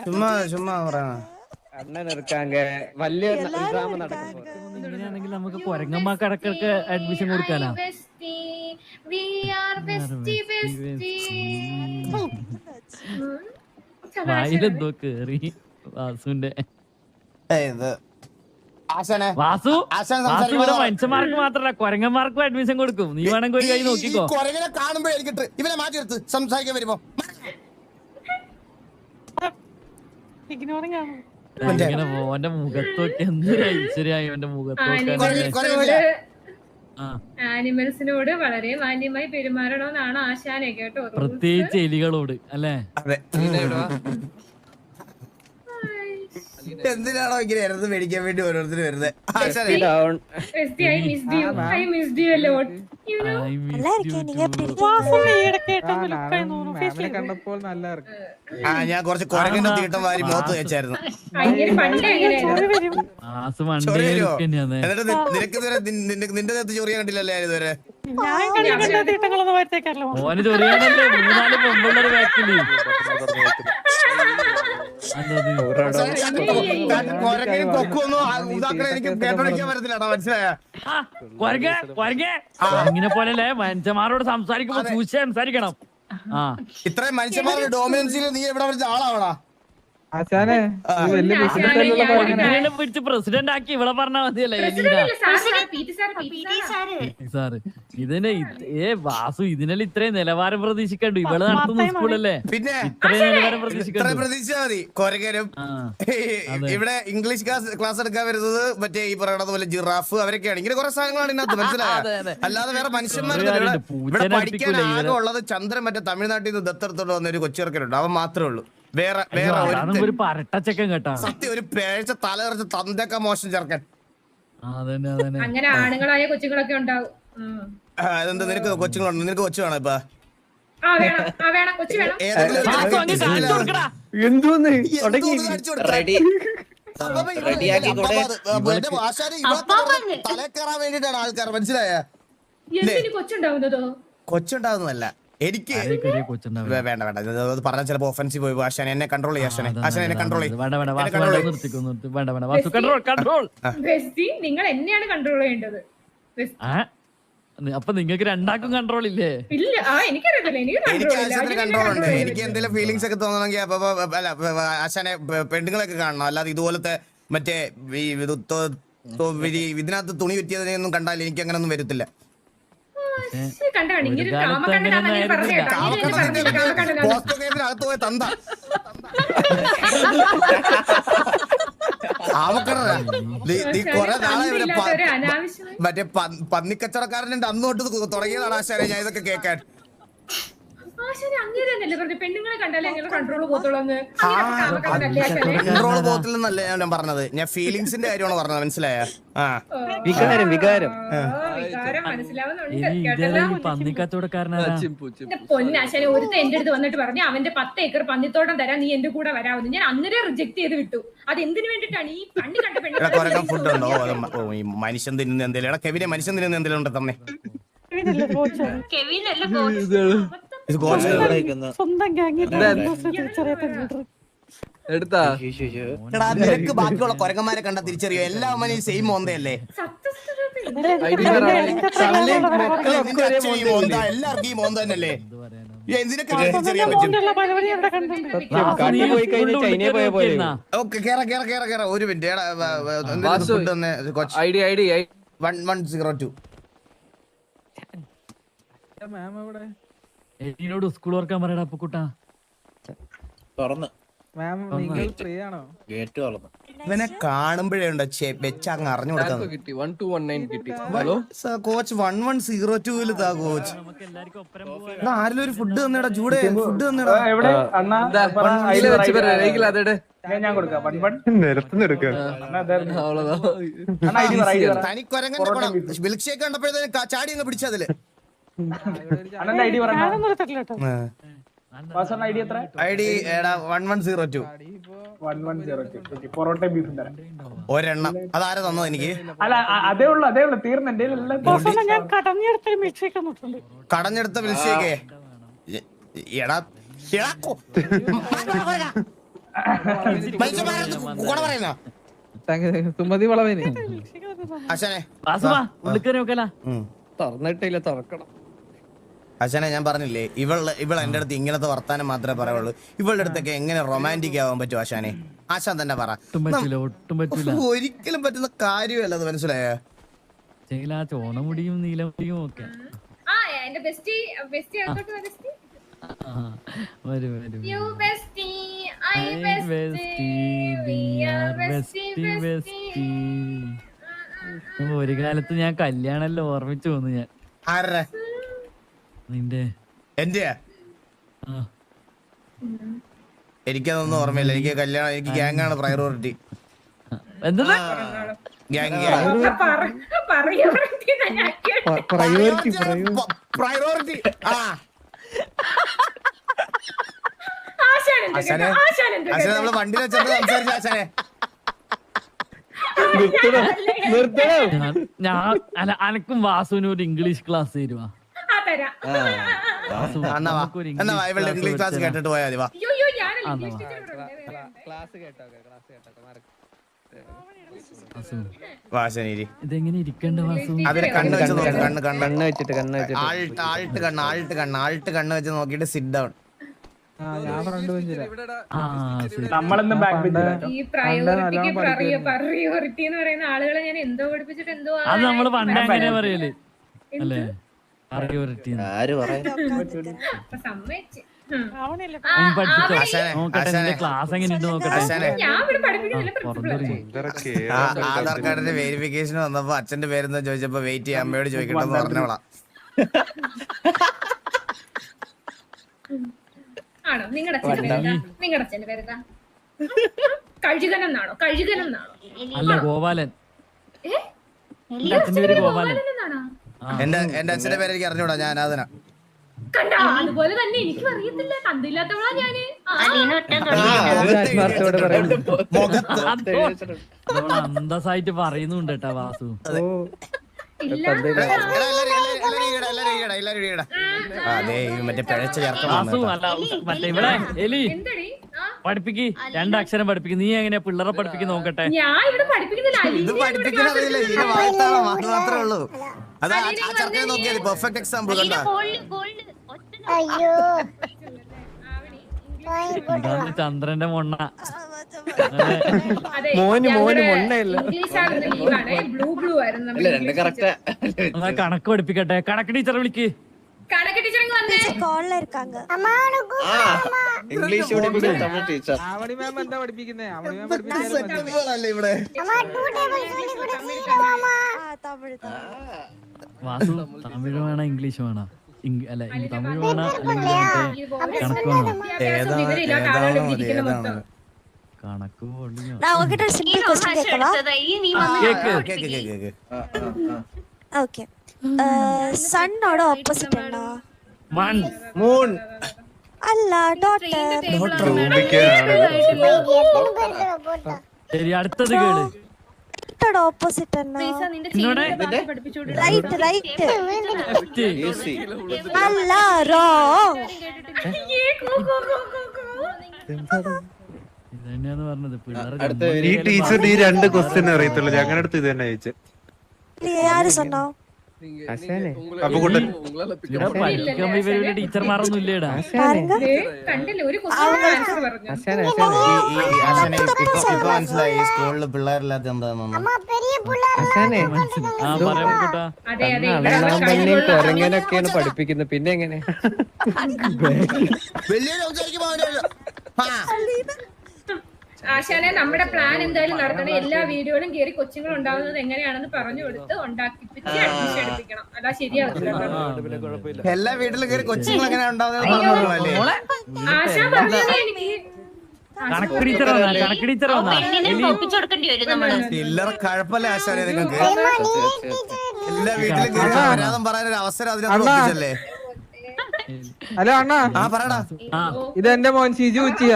சும்மா சும்மா வரேன். அண்ணன் இருக்காங்க. വലിയ ഡ്രാമ നടക്കുമ്പോൾ ഇങ്ങനെയാണെങ്കിൽ നമുക്ക് കൊരങ്ങന്മാർക്ക് ഇടയ്ക്കൊക്കെ അഡ്മിഷൻ കൊടുക്കാനാ. വായിലെന്തോ കേറി വാസുവിന്റെ. വാസു വാസു ഇവിടെ മനുഷ്യന്മാർക്ക് മാത്രല്ല കൊരങ്ങന്മാർക്കും അഡ്മിഷൻ കൊടുക്കും. നീ വേണമെങ്കിൽ ഒരു കൈ നോക്കിക്കോ. കൊരങ്ങനെ കാണുമ്പോ എനിക്കിട്ട് ഇവനെ മാറ്റി എടുത്ത് സംസാരിക്കാൻ വരുമ്പോ ഇങ്ങനെ മോന്റെ മുഖത്തൊക്കെ എന്തൊരു ഐശ്വര്യായി അവന്റെ മുഖത്തൊക്കെ. ആനിമൽസിനോട് വളരെ മാന്യമായി പെരുമാറണമെന്നാണ് ആശാനെ കേട്ടോ. പ്രത്യേകിച്ച് എലികളോട് അല്ലേ? എന്തിനാണോ ഇങ്ങനെ ഇറന്ന് മേടിക്കാൻ വേണ്ടി ഓരോരുത്തർ വരുന്നത്? ഞാൻ കുറച്ച് കൊരങ്ങന്റെ തീട്ടം വാരി മുഖത്ത് വെച്ചായിരുന്നു. എന്നിട്ട് നിന്റെ നേരത്ത് ചൊറിയാൻ കണ്ടില്ലല്ലേ ഇതുവരെ? ഓന് ചൊറിയാനല്ലേ 3-4 പെമ്പിള്ളേര് ബാക്കില്. ഇങ്ങനെ പോലല്ലേ മനുഷ്യന്മാരോട് സംസാരിക്കുമ്പോ സൂക്ഷിച്ച് സംസാരിക്കണം. ഇത്രയും മനുഷ്യന്മാരുടെ ഡോമിനൻസിൽ നീ എവിടെ വെച്ച ആളാവടാ? പിടിച്ച് പ്രസിഡന്റ് ആക്കി ഇവിടെ പറഞ്ഞാ മതിയല്ലേ സാറ്. ഇതിന് വാസു ഇതിനെല്ലാം ഇത്രയും നിലവാരം പ്രതീക്ഷിക്കണ്ടു. ഇവള് നടത്തുന്ന സ്കൂളല്ലേ, പിന്നെ ഇത്രയും നിലവാരം പ്രതീക്ഷിക്കണ്ടു. പ്രതീക്ഷിച്ചാ മതി. കൊരകരും ഇവിടെ ഇംഗ്ലീഷ് ക്ലാസ് എടുക്കാൻ വരുന്നത് മറ്റേ ഈ പറയണത് പോലെ ജിറാഫ് അവരൊക്കെയാണ്. ഇങ്ങനെ കുറെ സാധനങ്ങളാണ് ഇതിനകത്ത്, മനസ്സിലായത്. അല്ലാതെ വേറെ മനുഷ്യന്മാർ ഇവിടെ പഠിക്കാൻ ആകെ ഉള്ളത് ചന്ദ്രൻ മറ്റേ തമിഴ്നാട്ടിൽ നിന്ന് ദത്തെടുത്തോണ്ട് വന്ന ഒരു കൊച്ചിറക്കലുണ്ട്, അവൻ മാത്രമേ ഉള്ളൂ. വേറെ ഒരു പരട്ടച്ചക്കൻ കേട്ടാ. സത്യം ഒരു പേഴ്ച തലകറിച്ച് തന്തേക്കാ മോശം ചെറുക്കൻ. അങ്ങനെ ആണുങ്ങളായ കൊച്ചുങ്ങളൊക്കെ ഉണ്ടാവും. അതെന്താ നിനക്ക് കൊച്ചുങ്ങളുണ്ട്? നിനക്ക് കൊച്ചു വേണം ഇപ്പൊ? തലക്കറാൻ വേണ്ടിട്ടാണ് ആൾക്കാർ, മനസ്സിലായ? കൊച്ചുണ്ടാവുന്നതല്ല എനിക്ക്. വേണ്ട വേണ്ട പറഞ്ഞ ചിലപ്പോ ഒഫൻസീവ് പോയി. ആശാനെ എന്നെ കൺട്രോൾ ചെയ്യാം. ആശാനെ എന്നെ കൺട്രോൾ ചെയ്യും. നിങ്ങൾ എന്നെയാണ് കൺട്രോൾ ചെയ്യേണ്ടത്. അപ്പൊ നിങ്ങൾക്ക് രണ്ടാക്കും കൺട്രോൾ ഇല്ലേ? എനിക്ക് കൺട്രോൾ ഉണ്ട്. എനിക്ക് എന്തെങ്കിലും ഫീലിങ്സ് ഒക്കെ തോന്നണമെങ്കിൽ അല്ല ആശാനെ പെണ്ണുങ്ങളൊക്കെ കാണണം. അല്ലാതെ ഇതുപോലത്തെ മറ്റേ ഇതിനകത്ത് തുണി വിറ്റിയതിനെയൊന്നും കണ്ടാൽ എനിക്ക് അങ്ങനെ ഒന്നും വരത്തില്ല. പോസ്റ്റ് പോയ തന്ത നീ കൊറേ നാളെ മറ്റേ പന്നിക്കച്ചവടക്കാരനുണ്ട് അന്ന് തൊട്ട് തുടങ്ങിയതാണ് ആശാനെ ഞാൻ ഇതൊക്കെ കേൾക്കാൻ. കൺട്രോൾ പോകത്തില്ലെന്നല്ല ഞാൻ പറഞ്ഞത്, ഞാൻ ഫീലിങ്സിന്റെ കാര്യമാണ് പറഞ്ഞത്, മനസ്സിലായ? വികാരം പൊന്നാശാനെ ഒരുത്ത എന്റെ അടുത്ത് വന്നിട്ട് പറഞ്ഞു അവന്റെ 10 ഏക്കർ പന്നിത്തോട്ടം തരാൻ നീ എന്റെ കൂടെ വരാവുന്നു. ഞാൻ അന്നേരം റിജക്ട് ചെയ്ത് വിട്ടു. അത് എന്തിനു വേണ്ടിട്ടാണ്? ഈ പണി കണ്ട പെണ്ണ് ഫുഡ് ഉണ്ടോ? മനുഷ്യൻ തിന്നുന്ന എന്തെങ്കിലും കെവിനെ മനുഷ്യൻ തിന്നുന്ന എന്തെങ്കിലും ഉണ്ട് തന്നെ? നിനക്ക് ബാക്കിയുള്ള കൊരങ്ങന്മാരെ കണ്ട തിരിച്ചറിയോ? എല്ലാ അമ്മയും സെയിം മോന്തയല്ലേ? എല്ലാവർക്കും ഈ മോന്ത തന്നെയല്ലേ? എന്തിനൊക്കെ തിരിച്ചറിയാൻ പറ്റും? ഒരു മിനിറ്റ് 1102 എന്നോട് സ്കൂൾ ഓർക്കാൻ പറയടാ അപ്പുക്കുട്ടാ. ഇവനെ കാണുമ്പോഴേ ഉണ്ടോ വെച്ചങ്ങ് അറിഞ്ഞു കൊടുക്കാം. കോച്ച് 1102 താ കോച്ച്. ആരെങ്കിലും ഒരു ഫുഡ് തന്നെടാ, ചൂടെ ഫുഡ് തന്നെടാ. തനിക്കൊരങ്ങനെ മിൽക്ക് ഷേക്ക് കണ്ടപ്പോഴത്തേക്ക് ചാടി അങ്ങ് പിടിച്ചതില്. ഐഡി 1102 ഒരെണ്ണം. അതാരാ തന്നോ എനിക്ക്? കടഞ്ഞെടുത്ത മിൽക്ക് ഷേക്ക് എടാ എടാ, മനുഷ്യന്മാരടുത്ത് കൂടെ പറയുന്നോ? സുമതി വളവേന് ആശാനെ വാസു വാ ഉള്ളിക്കറി നോക്കല. തുറന്നിട്ടില്ല, തുറക്കണം. ആശാനെ ഞാൻ പറഞ്ഞില്ലേ, ഇവൾ എന്റെ അടുത്ത് ഇങ്ങനത്തെ വർത്താനം മാത്രമേ പറയുള്ളൂ. ഇവളുടെ അടുത്തൊക്കെ എങ്ങനെ റൊമാൻറ്റിക് ആവാൻ പറ്റും ആശാനെ? ആശാൻ തന്നെ പറ. ഒട്ടും പറ്റൂല. ഒരിക്കലും പറ്റുന്ന കാര്യമല്ല അത്, മനസ്സിലായോ? ആ ചോണമുടിയും നീലമുടിയും ഒക്കെ എന്റെ ബെസ്റ്റി ആയിക്കോട്ടെ ബെസ്റ്റി. വരും വരും. You bestie, I bestie, we are bestie, bestie. ഒരു കാലത്ത് ഞാൻ കല്യാണല്ലോ ഓർമ്മിച്ചു പോന്നു ഞാൻ. ആരുടെ? നിന്റെ. എന്റെയാ? എനിക്കതൊന്നും ഓർമ്മയില്ല. എനിക്ക് കല്യാണം, എനിക്ക് ഗ്യാങ്ങാണ് പ്രയോറിറ്റി. എന്താ പ്രയോറിറ്റി? ആശാനെ നമ്മള് വണ്ടിയിൽ വെച്ചിട്ട് സംസാരിച്ച ആശാനെ. ഞാൻ അല്ല അനക്കും വാസുവിന് ഒരു ഇംഗ്ലീഷ് ക്ലാസ് തരുവാ. എന്നാ ഇവളുടെ ഇംഗ്ലീഷ് ക്ലാസ് കേട്ടിട്ട് പോയാൽ മതി. വാ വാസനീരി ഇതെങ്ങനെ ഇരിക്കണ്ട വാസു? അതിനെ കണ്ണ് വെച്ച് നോക്ക്. കണ്ണ് വെച്ചിട്ട് ആൾട്ട് കണ്ണ് വെച്ച് നോക്കിട്ട് സിറ്റ് ഡൗൺ. നമ്മളെന്നും ഈ പ്രയോറിറ്റി എന്ന് പറയുന്ന ആളുകളെ ഞാൻ എന്തോ പഠിപ്പിച്ചിട്ട് എന്തോ അത് നമ്മള് പണ്ട് അങ്ങനെ പറയല് അല്ലേ? പ്രയോറിറ്റി സമ്മതിച്ച് ക്ലാസ് എങ്ങനെ ഉണ്ട് നോക്കട്ടെ. ഞാൻ ഇവിടെ പഠിപ്പിക്കുന്നില്ല. ആധാർ കാർഡിന്റെ വെരിഫിക്കേഷൻ വന്നപ്പോ അച്ഛന്റെ പേരെന്ന് ചോദിച്ചപ്പോ വെയിറ്റ് ചെയ്യാൻ അമ്മയോട് ചോദിക്കട്ടെന്ന് പറഞ്ഞോളാം. ആണോ? നിങ്ങളുടെ അച്ഛന്റെ പേരെന്താ? കഴുകനെന്നാണോ? അല്ല ഗോപാലൻ. ഗോപാലനെന്നാണോ? എന്റെ അച്ഛന്റെ പേര് എനിക്ക് അറിഞ്ഞൂടാ, ഞാൻ അനാഥനാ. കണ്ടോ? അതുപോലെ തന്നെ എനിക്കും അറിയത്തില്ല, കണ്ടില്ലാത്തവളാ ഞാന്. അന്തസ്സായിട്ട് പറയുന്നുണ്ട് കേട്ടാ വാസു. മറ്റേ പിഴച്ച ചേർക്കണം. വാസു അല്ല മറ്റേ ഇവിടെ എലി പഠിപ്പിക്ക്, 2 അക്ഷരം പഠിപ്പിക്ക്. നീ എങ്ങനെയാ പിള്ളേരെ പഠിപ്പിക്കുന്ന നോക്കട്ടെ. ഞാൻ ഇവിടെ പഠിപ്പിക്കുന്നില്ല. ഇത് പഠിപ്പിക്കാനറിയില്ല, മാത്രമേ ഉള്ളൂ. അതാ ആ ചർച്ച നോക്കിയാൽ പെർഫെക്റ്റ് എക്സാമ്പിൾ കണ്ടാ. ഇതാണ് ചന്ദ്രന്റെ മൊണ്ണ. കണക്ക് പഠിപ്പിക്കട്ടെ. കണക്ക് ടീച്ചറെ വിളിക്ക്. ഇംഗ്ലീഷ് ടീച്ചർ വാസു തമിഴ് വേണോ ഇംഗ്ലീഷ് വേണോ? അല്ല തമിഴ് വേണോ അല്ലെങ്കിൽ കണക്ക് വേണോ? കണക്ക് സണ്ണോട് ഓപ്പോസിറ്റ് ഉണ്ടോ? മൂൺ അല്ല ഡോട്ടർ. ശരി അടുത്തത് കേള്. ഓപ്പോസിറ്റ് റൈറ്റ് റൈറ്റ് അല്ല റോങ്. ഇതന്നെയാന്ന് പറഞ്ഞത്. ഈ ടീച്ചർ ഈ 2 ക്വസ്റ്റ്യൻ അറിയത്തുള്ളൂ. ഞങ്ങളുടെ അടുത്ത് ഇത് തന്നെ ചോദിച്ചു. ആര് சொன்னோ? ടീച്ചർമാരൊന്നും ഇല്ലേടാ. മനസ്സിലായി സ്കൂളില് പിള്ളേരില്ലാത്ത എന്താന്ന്. കൊരങ്ങനൊക്കെയാണ് പഠിപ്പിക്കുന്നത്. പിന്നെ എങ്ങനെ ആശാനെ നമ്മുടെ പ്ലാൻ എന്തായാലും നടത്തണം. എല്ലാ വീഡിയോയിലും കയറി കൊച്ചുങ്ങൾ ഉണ്ടാവുന്നത് എങ്ങനെയാണെന്ന് പറഞ്ഞു കൊടുത്ത് ഉണ്ടാക്കിപ്പിച്ച് അഡ്മിഷൻ എടുപ്പിക്കണം. അതാ ശരിയാവില്ല. എല്ലാ വീട്ടിലും കയറി കൊച്ചുങ്ങൾ എങ്ങനെ ഉണ്ടാവുന്നത് ആശാൻ പറഞ്ഞു എനിക്ക്. ചില്ലറ കഴപ്പല്ലേ ആശാനെ നിങ്ങൾക്ക്? എല്ലാ വീട്ടിലും കയറി അപരാധം പറയാനൊരു അവസരം അതിനകത്ത്. ഹലോ അണ്ണാ, പറയടാ. ഇത് എന്റെ മോൻ സിജു ഉച്ചിയ.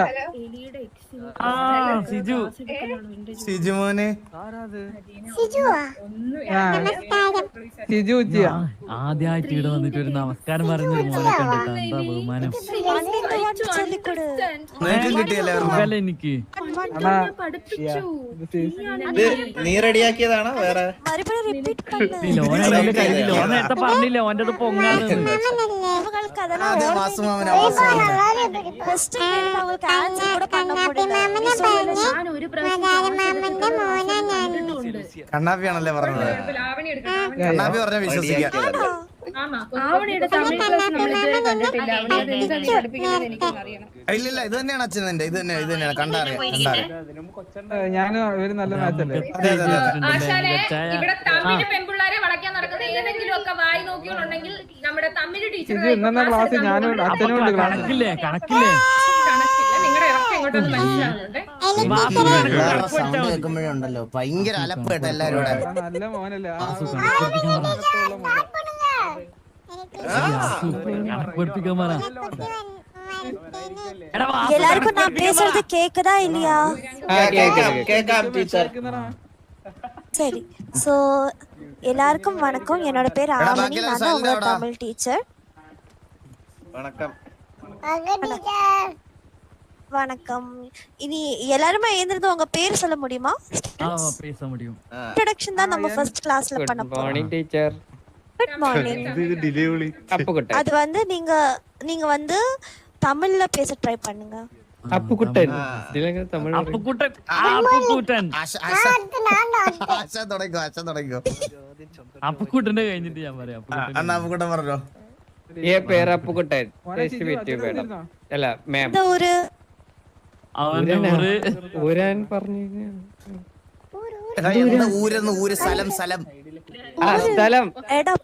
സിജു മോനെ സിജു ഉച്ചിയ ആദ്യമായിട്ട് ഇവിടെ വന്നിട്ട് ഒരു നമസ്കാരം പറയുന്ന ഒരു മോനെ കണ്ടിട്ടാ. എന്താ ബഹുമാനം. ചൊല്ലിക്കൊടു. നിനക്കും കിട്ടിയല്ലേ സുഖല്ലേ എനിക്ക് നീ റെഡിയാക്കിയതാണോ വേറെ? മറുപടി റിപ്പീറ്റ് பண்ணு. നീ ലോൺ അതിന്റെ കയ്യിൽ ലോൺ നേരത്തെ പറഞ്ഞില്ലേ ഓന്റെ അത് പൊങ്ങാണ് அவங்களுக்கு அதெல்லாம் അത് വാസുമാമനാ വാസുമാമൻ ஃபர்ஸ்ட் கேள்வி அவங்களுக்கு ஆன்சர் கூட பண்ண முடியல. நீ சொல்லு. ഞാൻ ഒരു പ്രാവശ്യം കണ്ണാപ്പിയാണല്ലേ പറഞ്ഞത് ലാവണി എടുക്കണം കണ്ണാപ്പി പറഞ്ഞ വിശ്വസിക്കാം ആമാ ആവണിയുടെ തമിഴ് ക്ലാസ് നമ്മൾ ഇതുവരെ കണ്ടിട്ടില്ല. അവളെ അത് എന്താണ് പഠിപ്പിക്കുന്നത് എനിക്കൊന്നും അറിയണം. ഇല്ലില്ല ഇത് തന്നെയാണ് അച്ഛൻ എന്റെ ഇത് തന്നെയാണ് കണ്ടറിയാം ഞാൻ ഒരു നല്ല മാച്ചല്ലേ? ആശാനെ ഇവിടെ തമിഴ് പെൺപിള്ളാരെ വളയ്ക്കാൻ നടക്കുന്ന ഏതെങ്കിലും ഒക്കെ വായി നോക്കിയോണ്ടെങ്കിൽ നമ്മുടെ തമിഴ് ടീച്ചർ ക്ലാസ് ഞാനും അച്ഛനും ഉണ്ട് ക്ലാസ്. കണക്കില്ലേ കണക്കില്ല നിങ്ങളുടെ ഇറക്കം എങ്ങോട്ടൊന്ന് മനസ്സിലാവുന്നുണ്ട് സൗണ്ട് കേൾക്കുമ്പോഴേ ഉണ്ടല്ലോ ഭയങ്കര അലപ്പേട്ട എല്ലാരും കൂടെ നല്ല മോനല്ലേ? പഠിപ്പിക്കാൻ പറ എടാ எல்லாருக்கும் நான் பேசுறது கேக்குதா இல்லையா? കേക്കാം ടീച്ചർ. சரி சோ எல்லாருக்கும் வணக்கம். என்னோட பேர் ஆவணி. நான் தான் உங்களோட தமிழ் டீச்சர். வணக்கம். வணக்கம். இனி எல்லாருமே எழுந்திருந்து உங்க பேர் சொல்ல முடியுமா? பேச முடியும் இன்ட்ரோடக்ஷன் தான் நம்ம ஃபர்ஸ்ட் கிளாஸ்ல பண்ண போறோம். Morning teacher. Good morning. Delay വിളി. അപ്പുകുട്ടൻ. அது வந்து நீங்க வந்து தமிழ்ல பேச ட்ரை பண்ணுங்க. അപ്പുകുട്ടൻ. ഇതിലെങ്ങനെ തമിഴ്? അപ്പുക്കുട്ടൻ അപ്പുക്കുട്ടൻ ആശ തുടങ്ങിക്കോ അപ്പുക്കുട്ടന്റെ കഴിഞ്ഞിട്ട് ഞാൻ പറയാം അണ്ണാ അപ്പുക്കുട്ടൻ പറഞ്ഞോ ഏ പേര് അപ്പുകുട്ടൻ. ടേസ്റ്റ് പറ്റി മേഡം. അല്ല മാം. இந்த ஒரு അവന്റെ ഊരാൻ പറഞ്ഞു. ഊര് സ്ഥലം ആ സ്ഥലം இடம்.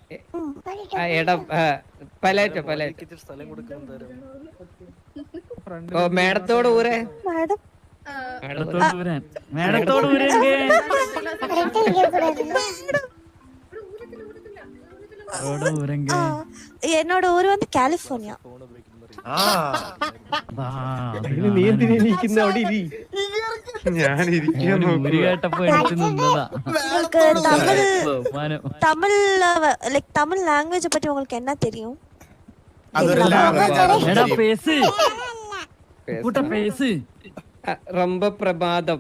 ഇടം പലേറ്റ. ഓ മേഡത്തോട് ഊരേ. மேடம் മേഡത്തോട് ഊരെങ്കി ഊരെങ്കി என்னோட ஊர் வந்து கலிபோர்னியா. നീ എന്തിനാ ഇരിക്കുന്ന അവിടെ ഇരി. ഞാൻ ഇരിക്കാൻ ഊര് കേട്ടപ്പോ എടുത്ത് നിന്നതാ உங்களுக்கு தமிழ் லாங்குவேஜ் பத்தி உங்களுக்கு என்ன தெரியும்? അതൊരു എടാ പേസ് കൂട്ട പേസ് റൊമ്പ പ്രഭാതം.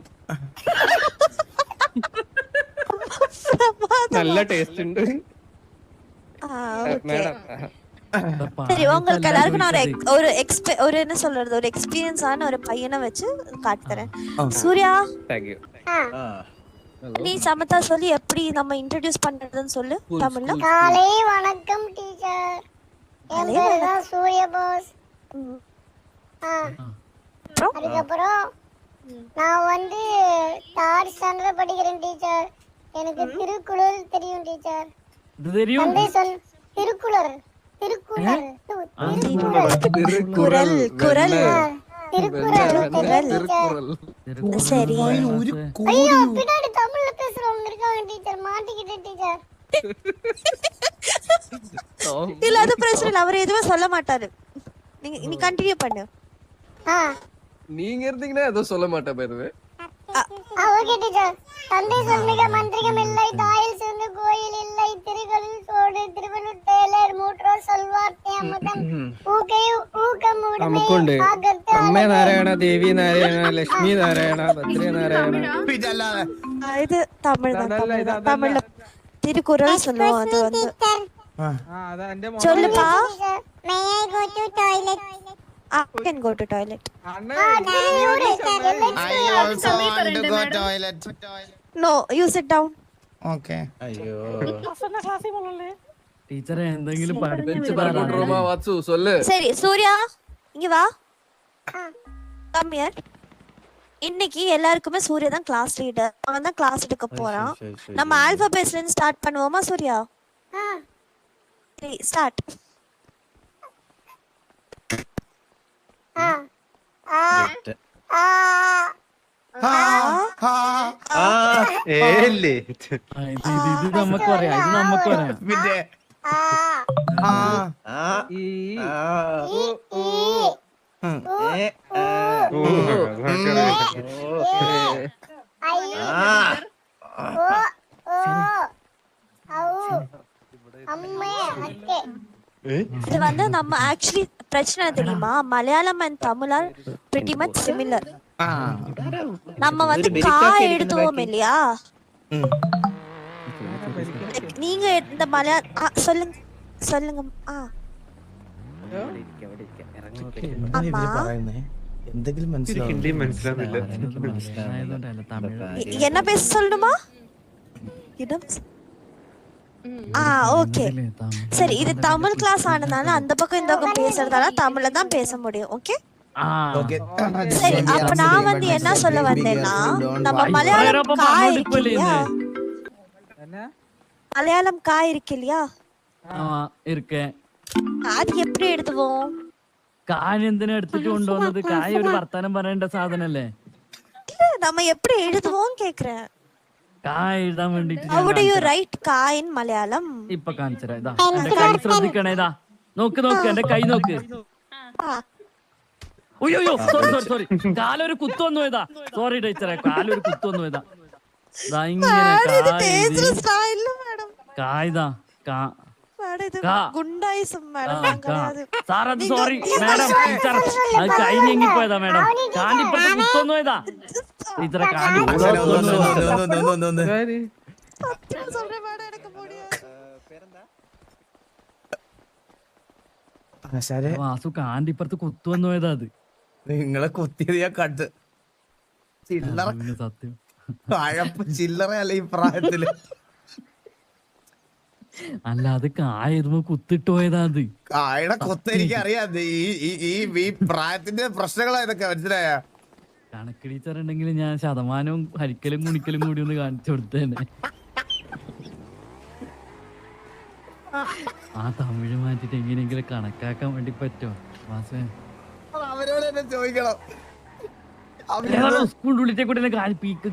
നല്ല ടേസ്റ്റ് ഉണ്ട് മേഡം. சரி உங்களுக்கு எல்லாருக்கும் நான் ஒரு என்ன சொல்றது ஒரு எக்ஸ்பீரியன்ஸ் ஆன ஒரு பையனை வச்சு காட்டி தரேன். Surya thank you. நீ சமத்தா சொல்லி எப்படி நம்ம இன்ட்ரோடியூஸ் பண்றதுன்னு சொல்லு தமிழ்ல. காலை வணக்கம் டீச்சர். என் பேர் தான் சூர்யா பாஸ். அதுக்கப்புறம் நான் வந்து 3rd ஸ்டாண்டர்ட் படிக்கிறேன் டீச்சர். எனக்கு திருக்குறள் தெரியும் டீச்சர். தெரியும் தந்தை சொல் திருக்குறள் குரல் சரி. ஐயோ பின்னாடி தமிழ்ல பேசுறவங்க இருக்காங்க டீச்சர். மாட்டிக்கிட்டேன் டீச்சர். இல்ல அது பிரச்சனை இல்ல. அவர் எதுவும் சொல்ல மாட்டாரு. நீ கண்டினியூ பண்ணு. நீங்க இருந்தீங்கன்னா எதுவும் சொல்ல மாட்டேன் பேருவே. Okay teacher. தந்தை சொல்மிக மந்திரிகம் இல்லை, தாயில் சிறந்த கோயில் இல்லை, திருகளில் சோடு திருவள்ளூர் டேலர் மூற்றோர் சொல்வார்த்தை அமுதம் നമുക്കുണ്ട്. അമ്മ നാരായണ, ദേവി നാരായണ, ലക്ഷ്മി നാരായണ, ഭദ്ര നാരായണ. இது தமிழ் தான். தமிழ்ல திருக்குறள் சொல்லுவோம். அது வந்து சொல்லுப்பா. May I go to toilet? I can go to toilet. I also want to go toilet. No, you sit down. Okay. അയ്യോ ടീച്ചറെ എന്തെങ്കിലും പഠിപ്പിച്ചു போட்டுருமா வாட்சு சொல்லு. சரி சூர்யா இங்க வா. Come here. இன்னைக்கு எல்லாருக்குமே சூர்யா தான் கிளாஸ் லீடர். அவன் தான் கிளாஸ் எடுக்க போறான். நம்ம ஆல்பபெட்ஸ்ல இருந்து ஸ்டார்ட் பண்ணுவோமா சூர்யா? சரி ஸ்டார்ட். ഏല്ലേ ഇത് നമുക്ക് പറയാം പിന്നെ இது வந்து நம்ம ஆக்சுவலி பிரச்சனை தெரியுமா? Malayalam and Tamil are pretty much similar. நம்ம வந்து கா எழுதுவோம் இல்லையா? நீங்க இந்த சொல்லுங்க சொல்லுங்க. അമ്മ എന്തെങ്കിലും ഹിന്ദി മനസ്സിലാവുന്നില്ല. என்ன பேச சொல்லணுமா? ஓகே சரி, இது தமிழ் கிளாஸ் ஆனதால அந்த பக்கம் இந்த பக்கம் பேசுறதால தமிழ்ல தான் பேச முடியும். ஓகே சரி, அப்ப நான் வந்து என்ன சொல்ல வந்தேன்னா, நம்ம மலையாளம் கா இருக்கு இல்லையா? மலையாளம் கா இருக்கு இல்லையா? இருக்கேன். அது எப்படி எழுதுவோம்? കായ് എന്തിനാ എടുത്തിട്ട് കൊണ്ടുവന്നത്? കായ് ഒരു വർത്താനം പറയേണ്ട സാധനല്ലേ? நம்ம எப்படி எழுதுவோம் கேக்குறேன். കായ് എഴുതാൻ വേണ്ടിട്ട് How do you write ka in Malayalam? ഇപ്പൊ കാണിച്ചരാ. ഇതാ എന്റെ കൈ ശ്രദ്ധിക്കണേ. ഇതാ നോക്ക് നോക്ക് എന്റെ കൈ നോക്ക്. അയ്യോ സോറി കാലൊരു കുത്തു വന്നു പോയതാ. സോറി ടീച്ചറെ, കാലൊരു കുത്തു വന്നു പോയതാ. ഇതാ ഇങ്ങനെ കായ്താ സാർ അത് സോറി മാഡം ടീച്ചർ, അത് കൈ നീങ്ങിപ്പോയതാ മാഡം. കാണ്ടി ഇപ്പഴത്തെ കുത്തൊന്നു പോയതാ ടീച്ചറെ. കാണ്ടി വാസു കാണ്ടി ഇപ്പുറത്ത് കുത്തു വന്നു പോയതാ. അത് നിങ്ങളെ കുത്തിയത് ഞാൻ കണ്ട്. ചില്ലറ സത്യം കഴപ്പ് ചില്ലറ അല്ല ഈ പ്രായത്തില്. അല്ല അത് കായിരുന്നു കുത്തിട്ട് പോയതാ. അത് കായുടെ കൊത്ത് എനിക്ക് അറിയാം. ഈ പ്രായത്തിന്റെ പ്രശ്നങ്ങളാ ഇതൊക്കെ, മനസ്സിലായ? കണക്ക് ടീച്ചർ ഉണ്ടെങ്കിൽ ഞാൻ ശതമാനവും ഹരിക്കലും കുണിക്കലും കൂടി ഒന്ന് കാണിച്ചു കൊടുത്തേനെ. ആ തമിഴ് മാറ്റിട്ട് എങ്ങനെയെങ്കിലും കണക്കാക്കാൻ വേണ്ടി പറ്റുമോ വാസേ? അവരോട് തന്നെ ചോദിക്കണം. സ്കൂളിന്റെ ഉള്ളിട്ടേ കൂടെ കാൽപ്പീക്ക്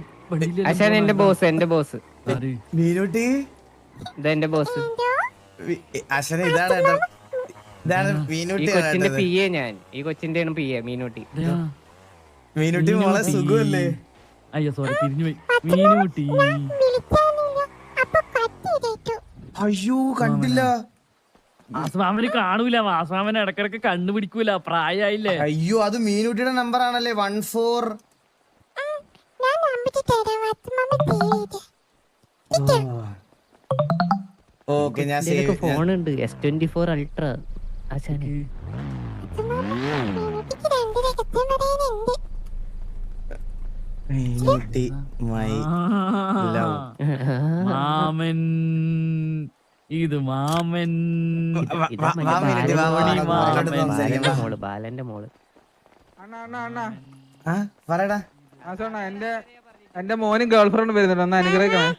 എന്റെ ബോസ് മീനുട്ടി ഇതെന്റെ ബോസ്. അശ്വന ഇതാണ് മീനുട്ടി. കൊച്ചിന്റെ പിയെ ഞാൻ. ഈ കൊച്ചിന്റെ പിയെ മീനുട്ടി. മീനുട്ടി മോളെ സുഖമല്ലേ? അയ്യോ സോറി തിരിഞ്ഞു പോയി. മീനുട്ടി അയ്യോ കണ്ടില്ല. വാസ്വാമന് കാണൂല. വാസ്വാമൻ ഇടക്കിടക്ക് കണ്ടുപിടിക്കൂല. പ്രായമായില്ലേ? അയ്യോ അത് മീനുട്ടിയുടെ നമ്പർ ആണല്ലേ 14. ഓക്കെ ഞാൻ ഫോണുണ്ട് S24 Ultra. മാമൻ ഇത് മാമൻ ബാലന്റെ മോള്. പറയടാ. എന്റെ മോനും ഗേൾ ഫ്രണ്ടും വരുന്നുണ്ട്, ഒന്ന് അനുഗ്രഹിക്കണേ.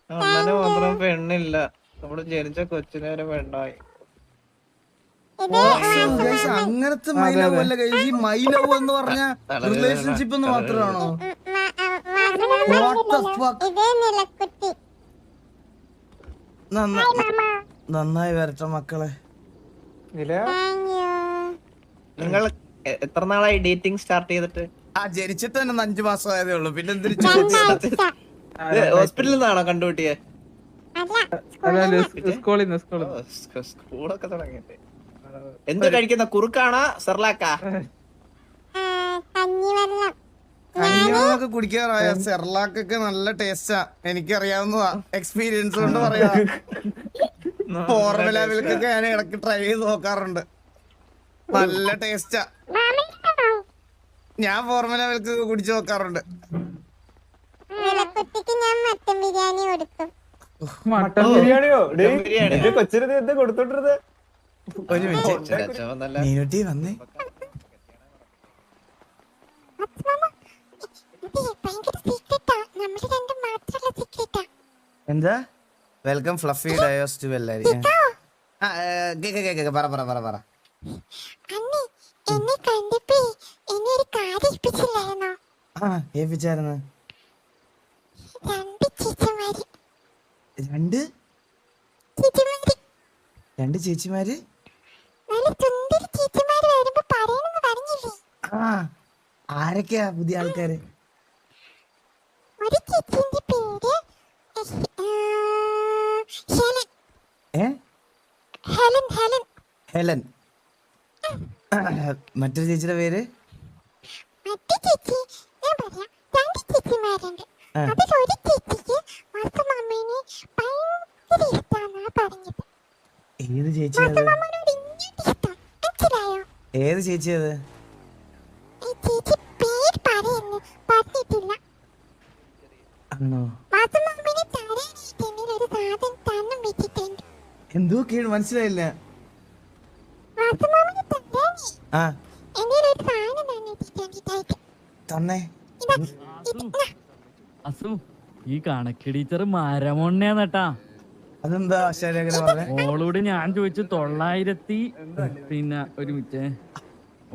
അണ്ണന് മാത്രം പെണ്ണില്ല. നമ്മള് ജനിച്ച കൊച്ചിനെ വരെ പെണ്ണായി. അങ്ങനത്തെ മൈലവ് അല്ല ഈ മൈലവ് എന്ന് പറഞ്ഞ റിലേഷൻഷിപ്പ് എന്ന് മാത്രമാണോ? നന്നായി വരട്ടെ മക്കളെ. നിങ്ങൾ എത്ര നാളായി ഡേറ്റിംഗ് സ്റ്റാർട്ട് ചെയ്തിട്ട്? ജനിച്ചിട്ട് തന്നെ 5 മാസം ആയതേ ഉള്ളൂ. പിന്നെ എന്തിനു ഹോസ്പിറ്റലിൽ നിന്നാണോ കണ്ടുപിട്ടിയെ? സ്കൂളൊക്കെ തുടങ്ങിയിട്ട്. എന്ത് കഴിക്കുന്ന? കുറുക്കാണോ സെർലാക്കാ? കഞ്ഞിവെള്ളമൊക്കെ കുടിക്കാറായ സെർലാക്കൊക്കെ നല്ല ടേസ്റ്റാ. എനിക്കറിയാവുന്നതാ, എക്സ്പീരിയൻസ് കൊണ്ട് പറയാ. ഫോർമുല മിൽക്കൊക്കെ ഞാൻ ഇടയ്ക്ക് ട്രൈ ചെയ്ത് നോക്കാറുണ്ട്. നല്ല ടേസ്റ്റാ. ഞാൻ ഫോർമുല മിൽക്കൊക്കെ കുടിച്ചു നോക്കാറുണ്ട്. മട്ടൻ ബിരിയാണിയോ? കൊച്ചിന് എന്താ കൊടുത്തോണ്ടിരുന്നത്? ഒരു മിനിറ്റ് മീനുട്ടി വന്നേ. എന്താ? വെൽക്കം ഫ്ലഫി ഡയോസ് ടു എല്ലാരും. പറ പറ പറ പറ. ഏൽപ്പിച്ചായിരുന്നു. 2 ചേച്ചിമാര്. ആരൊക്കെയാ പുതിയ ആൾക്കാര്? ഹെലൻ. മറ്റൊരു ചേച്ചിയുടെ പേര്? മറ്റേ ചേച്ചി ഞാൻ പറയാം, 2 ചേച്ചിമാരുണ്ട്. അതിലൊരു ചേച്ചിക്ക് വാസുമാമനെ ഭയങ്കര ഇഷ്ടാന്നാ പറഞ്ഞത്. ഏത് ചേച്ചിയത്? വാസുമാമനോട് ഇങ്ങോട്ട് ഇഷ്ടം, മനസ്സിലായോ? ഏത് ചേച്ചിയത്? ഈ ചേച്ചി പേര് പറഞ്ഞിട്ടില്ല. ആണോ? വാസുമാമനെ തരാനായിട്ട് എന്നിൽ ഒരു സാധനം തന്നും വെച്ചിട്ടുണ്ട്. എന്തൊക്കെയാണ് മനസ്സിലായില്ല. വാസുമാമനെ തരാനേ ആ എന്നിൽ ഒരു സാധനം തന്നിട്ടുണ്ട്. തന്നെ. അസു ഈ കണക്ക് ടീച്ചർ മരമൊണ്ണയാന്നട്ടാ. അതെന്താ ശരി അങ്ങനെ പറഞ്ഞേ? ഓളോട് ഞാൻ ചോദിച്ചു 900 പിന്നെ ഒരു മിനിറ്റ്,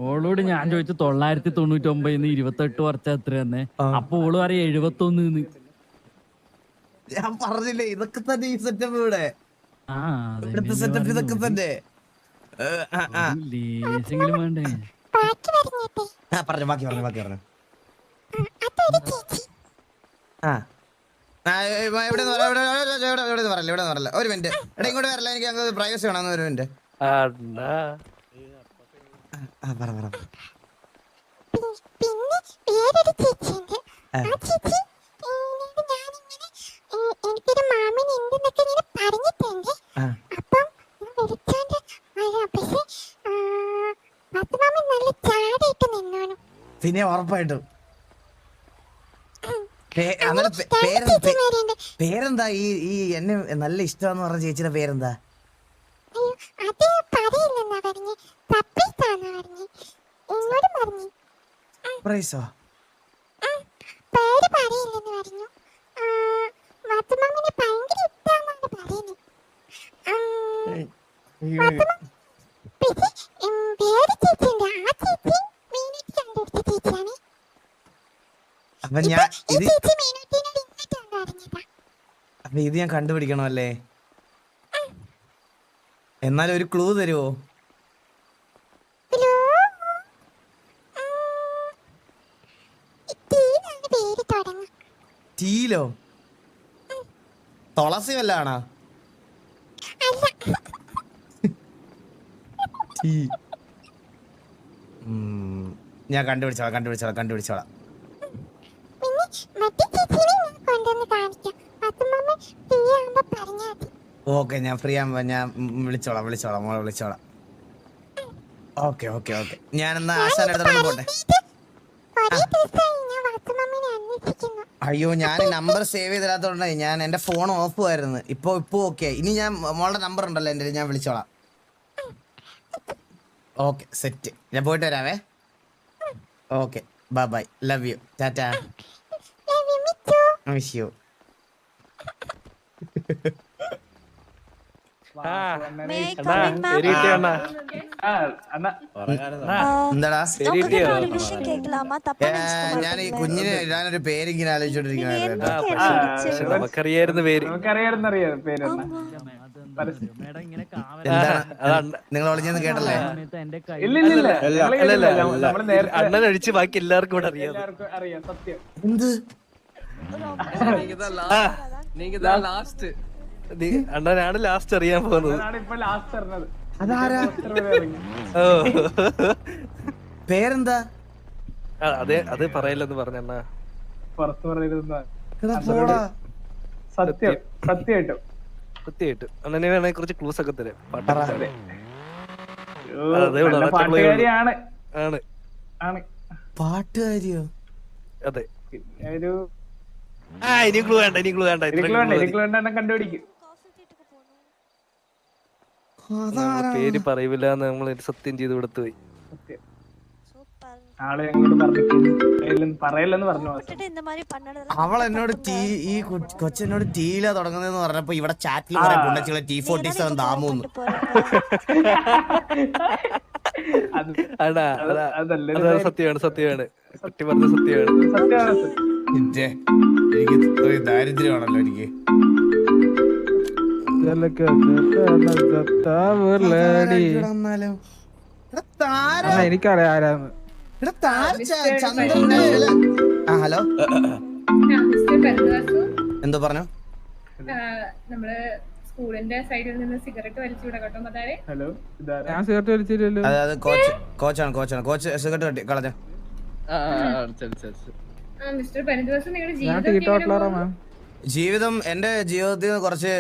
ഓളോട് ഞാൻ ചോദിച്ചു 999 28 വർഷം എത്ര തന്നെ. അപ്പൊ ഓള് പറയാ 71. ഞാൻ പറഞ്ഞില്ലേ ഇതൊക്കെ തന്നെ ഈ സെറ്റപ്പ് ഇവിടെ. ആ ഇവിടുത്തെ സെറ്റപ്പ് ഇതൊക്കെ തന്നെ. ലേശെങ്കിലും വേണ്ടേ? ബാക്കി പറഞ്ഞിട്ടേ പറഞ്ഞു ബാക്കി പറഞ്ഞു. അതൊരു ചേച്ചി. ഇവിടെ പറയല്ല. ഒരു മിനിറ്റ് എടാ, ഇങ്ങോട്ട് വരല്ല, എനിക്ക് അങ്ങ് പ്രൈവസി വേണം. ഒരു മിനിറ്റ്. പറ. പിന്നെ വേറൊരു ചേച്ചിയുണ്ട്. ആ ചേച്ചി ഞാനിങ്ങനെ എനിക്കൊരു മാമൻ ഉണ്ടെന്നൊക്കെ ഇങ്ങനെ പറഞ്ഞിട്ടുണ്ട്. അപ്പം വിളിച്ചോണ്ട് വരാം. പക്ഷെ വാസുമാമൻ നല്ല ചാടായിട്ട് നിന്നോണം. പിന്നെ ഉറപ്പായിട്ടും. പേരെന്താ? ഈ എന്നെ നല്ല ഇഷ്ടമാന്ന് പറഞ്ഞ ചേച്ചിയുടെ പേരെന്താ? അയ്യോ അത് പറയില്ലെന്നാ പറഞ്ഞ്, സർപ്രൈസാന്നാ പറഞ്ഞ്. എന്നോടും പറഞ്ഞു പ്രൈസോ? പേര് പറയില്ലെന്ന് പറഞ്ഞു. വാസുമാമനെ ഭയങ്കര ഇഷ്ടമാണെന്നാണ് പറയുന്നത്. വേറെ ചേച്ചിയുണ്ട്. ആ ചേച്ചി മീനൂട്ടി കണ്ടുപിടിച്ച ചേച്ചിയാണ്. അപ്പൊ ഞാൻ ഇത് ചേച്ചി മീനൂട്ടിനോട് ഇങ്ങോട്ടാണ് പറഞ്ഞതാ. അപ്പൊ ഇത് ഞാൻ കണ്ടുപിടിക്കണമല്ലേ? എന്നാലും ഒരു ക്ലൂ തരുവോ? പേര് തുടങ്ങും. ടീലോ? തുളസി വല്ലാണോ? ഞാൻ കണ്ടുപിടിച്ചോളാം. പിന്നെ മറ്റേ ചേച്ചിനെ ഞാൻ കൊണ്ടുവന്ന് കാണിക്കാം. വാസുമാമൻ ഫ്രീ ആകുമ്പോ പറഞ്ഞാൽ മതി. ഓക്കെ, ഞാൻ ഫ്രീ ആകുമ്പോ ഞാൻ വിളിച്ചോളാം. മോളെ വിളിച്ചോളാം. ഓക്കെ. ഞാനെന്നാ ആശാന്റെ അടുത്തോട്ട് പോട്ടെ. കുറേ ദിവസമായി ഞാൻ വാസുമാമനെ അന്വേഷിക്കുന്നു. അയ്യോ, ഞാൻ നമ്പർ സേവ് ചെയ്തിടാത്തോണ്ടായി. ഞാൻ എന്റെ ഫോൺ ഓഫ് ആയിരുന്നു. ഇപ്പൊ ഓക്കെ. ഇനി ഞാൻ മോളുടെ നമ്പർ ഉണ്ടല്ലോ എന്റെ, ഞാൻ വിളിച്ചോളാം. Okay, set. ഞാൻ പോയിട്ട് വരാവേ. Okay, bye. Love you. Tata. Miss you. May I come in, ma'am? എന്താടാ? നമുക്കൊരു ഒരു വിഷയം കേൾക്കലാമാ? തപ്പാ ഞാൻ ഈ കുഞ്ഞിന് ഇടാനൊരു പേരിങ്ങനെ ആലോചിച്ചോണ്ടിരിക്കുന്നത്. നമുക്കറിയായിരുന്നു പേര്. മേഡം ഇങ്ങനെ നിങ്ങൾ ഒളിഞ്ഞെന്ന് കേട്ടല്ലേ? അണ്ണൻ ഒഴിച്ച് ബാക്കി എല്ലാവർക്കും കൂടെ അറിയാം. എന്ത്? ലാസ്റ്റ് അണ്ണനാണ് ലാസ്റ്റ് അറിയാൻ പോകുന്നത്. അതാരാ? പേരെന്താ? അത് പറയല്ലെന്ന് പറഞ്ഞണ്ണ. സത്യമായിട്ടും അണ്ണനെ വേണേ കുറച്ച് ക്ലൂസ് ഒക്കെ തരാം. പാട്ടുകാരിയോ? അതെ. ഇനി ക്ലൂ വേണ്ട. പേര് പറയൂല എന്ന് നമ്മൾ സത്യം ചെയ്ത് കൊടുത്തു പോയി. അവൾ എന്നോട് ഈ കൊച്ചെന്നോട് ടീല തുടങ്ങുന്നതെന്ന് പറഞ്ഞപ്പോ ഇവിടെ ചാറ്റിൽ കുറെ പുണ്ടച്ചികളെ T47 ദാമൂന്ന്. സത്യമാണ് കുട്ടി പറഞ്ഞ സത്യമാണ്. എനിക്ക് ദാരിദ്ര്യമാണല്ലോ എനിക്ക്. എനിക്കറിയാം ആരാന്ന്. ഹലോ, എന്തോ പറഞ്ഞു? നമ്മള് സ്കൂളിന്റെ സൈഡിൽ നിന്ന് സിഗരറ്റ് വലിച്ചുവിടെ കേട്ടോ മതാരെ. ഞാൻ സിഗരറ്റ് വലിച്ചില്ലല്ലോ. അത് കോച്ചാണ് കോച്ച് സിഗരറ്റ് കളഞ്ഞ. മിസ്റ്റർ പരിദിവസം നിങ്ങളുടെ ഞാൻ ജീവിതം ടീട്ടോട്ടലറാ മാം. ജീവിതം എന്റെ ജീവിതത്തിൽ നിന്ന് കുറച്ച്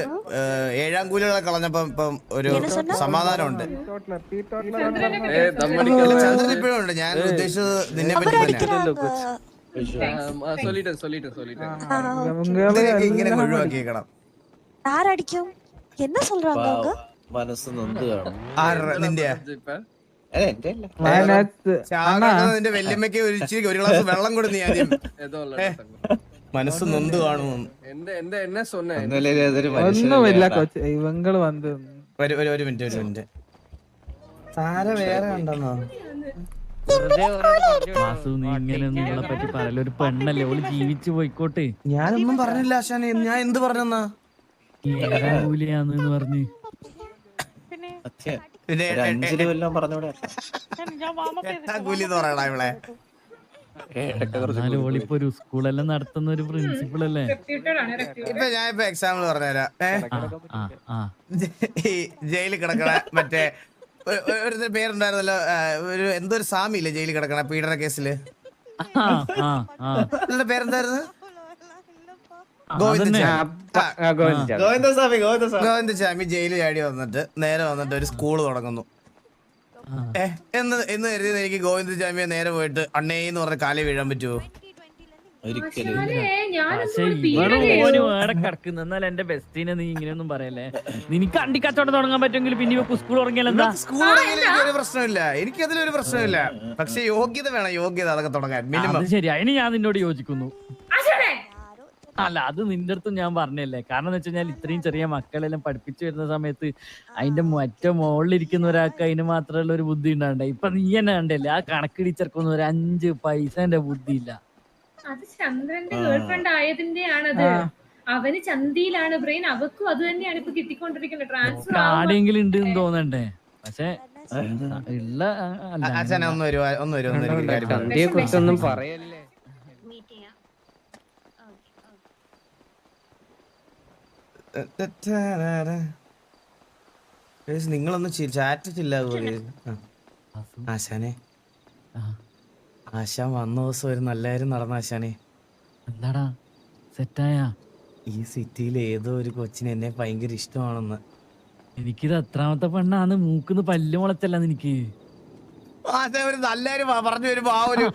ഏഴാം കൂലികളെ കളഞ്ഞപ്പോ ഇപ്പം ഒരു സമാധാനമുണ്ട്. ചന്ദ്രൻ ഇപ്പോഴും ഉണ്ട്. ഞാൻ ഉദ്ദേശിച്ചത് നിന്നെ പറ്റി തന്നെ ഇങ്ങനെ ഒഴിവാക്കിയേക്കണം. ആരടിക്കും என்ன சொல்றாங்க அவங்க? മനസ്സ് നൊന്ത് കാണും. നിന്റെ നിന്റെ വല്യമ്മയ്ക്ക് ഒരു ഗ്ലാസ് വെള്ളം കൊടുത്ത് ആദ്യം മനസ്സ് നൊന്ത് കാണുമെന്ന്. ഒന്നുമില്ല കൊച്ചു ഇവങ്ങള് വന്ന് ഒരു മിനിറ്റ് താര വേറെ ഉണ്ടെന്നോ? വാസു നീ ഇങ്ങനെയൊന്നും നിങ്ങളെ പറ്റി പറയല. ഒരു പെണ്ണല്ലേ, ഓള് ജീവിച്ചു പോയിക്കോട്ടെ. ഞാനൊന്നും പറഞ്ഞില്ല ആശാനെ. ഞാൻ എന്ത് പറഞ്ഞെന്നാ? കൂലിയാന്ന് പറഞ്ഞ് കൂലി എന്ന് പറയണ ഇവിടെ. എന്നാലും ഓളിപ്പോ ഒരു സ്കൂളെല്ലാം നടത്തുന്ന ഒരു പ്രിൻസിപ്പൾ അല്ലേ? ഇപ്പൊ ഞാൻ എക്സാമ്പിൾ പറഞ്ഞുതരാം. ഈ ജയിലിൽ കിടക്കണ മറ്റേ ഒരു പേരുണ്ടായിരുന്നല്ലോ, ഒരു എന്തോ ഒരു സ്വാമി ഇല്ലേ ജയിലിൽ കിടക്കണ പീഡന കേസില്? പേരെന്തായിരുന്നു? ഗോവിന്ദസ്വാമി ജയിലിൽ ചാടി വന്നിട്ട് നേരെ വന്നിട്ട് ഒരു സ്കൂള് തുടങ്ങുന്നു. എന്ന് കരുതി എനിക്ക് ഗോവിന്ദസ്വാമിയെ നേരെ പോയിട്ട് അണ്ണേന്ന് പറഞ്ഞ കാലി വീഴാൻ പറ്റുമോ? പക്ഷെ ഇവള് ഓന് വേറെ കിടക്കുന്ന. എന്നാൽ എന്റെ ബെസ്റ്റിനെ നീ ഇങ്ങനെയൊന്നും പറയല്ലേ. നിനക്ക് അണ്ടിക്കച്ചവടം തുടങ്ങാൻ പറ്റുമെങ്കിൽ പിന്നെ സ്കൂൾ തുടങ്ങിയാലെന്താ? സ്കൂൾ തുടങ്ങിയാൽ പ്രശ്നമില്ല, എനിക്കതിലൊരു പ്രശ്നമില്ല. പക്ഷെ യോഗ്യത വേണം, യോഗ്യത അതൊക്കെ തുടങ്ങാൻ മിനിമം. ശരി, അതിന് ഞാൻ നിന്നോട് യോജിക്കുന്നു. അല്ല, അത് നിന്റെ അടുത്തും ഞാൻ പറഞ്ഞല്ലേ. കാരണം എന്ന് വെച്ച് കഴിഞ്ഞാൽ ഇത്രയും ചെറിയ മക്കളെല്ലാം പഠിപ്പിച്ചു വരുന്ന സമയത്ത് അതിന്റെ മറ്റ മുകളിലിരിക്കുന്ന ഒരാൾക്ക് അതിന് മാത്രമുള്ള ഒരു ബുദ്ധി ഉണ്ടാവണ്ടേ. ഇപ്പൊ നീ തന്നെ കണ്ടല്ലേ, ആ കണക്ക് ടീച്ചർക്കൊന്നും ഒരു 5 പൈസന്റെ ബുദ്ധി ഇല്ല. അത് ചന്ദ്രന്റെ ഗേൾഫ്രണ്ട് ആയതിന്റെയാണത്. അവന് ചന്തിയിലാണ് ബ്രെയിൻ, അവക്കും അത് തന്നെയാണ് ഇപ്പൊ കിട്ടിക്കൊണ്ടിരിക്കുന്നത്. ട്രാൻസ്ഫർ ആടെങ്കിലും ഉണ്ട് എന്ന് തോന്നണ്ടേ? പക്ഷെ ഉള്ള ചന്തിയെ കുറിച്ചൊന്നും പറയല്ലേ. നിങ്ങളൊന്നും ചാറ്റിട്ടില്ല അതുപോലെ. ആശാനെ, ആശാൻ വന്ന ദിവസം ഒരു നല്ല കാര്യം നടന്ന ആശാനെ. എന്താടാ സെറ്റായ? ഈ സിറ്റിയിൽ ഏതോ ഒരു കൊച്ചിന് എന്നെ ഭയങ്കര ഇഷ്ടമാണെന്ന്. എനിക്കിത് എത്രാമത്തെ പെണ്ണാന്ന്? മൂക്കുന്ന് പല്ല് മുളച്ചല്ല നിനക്ക്? ഒരു നല്ലാരും പറഞ്ഞു വരുമ്പോ ആ ഒരു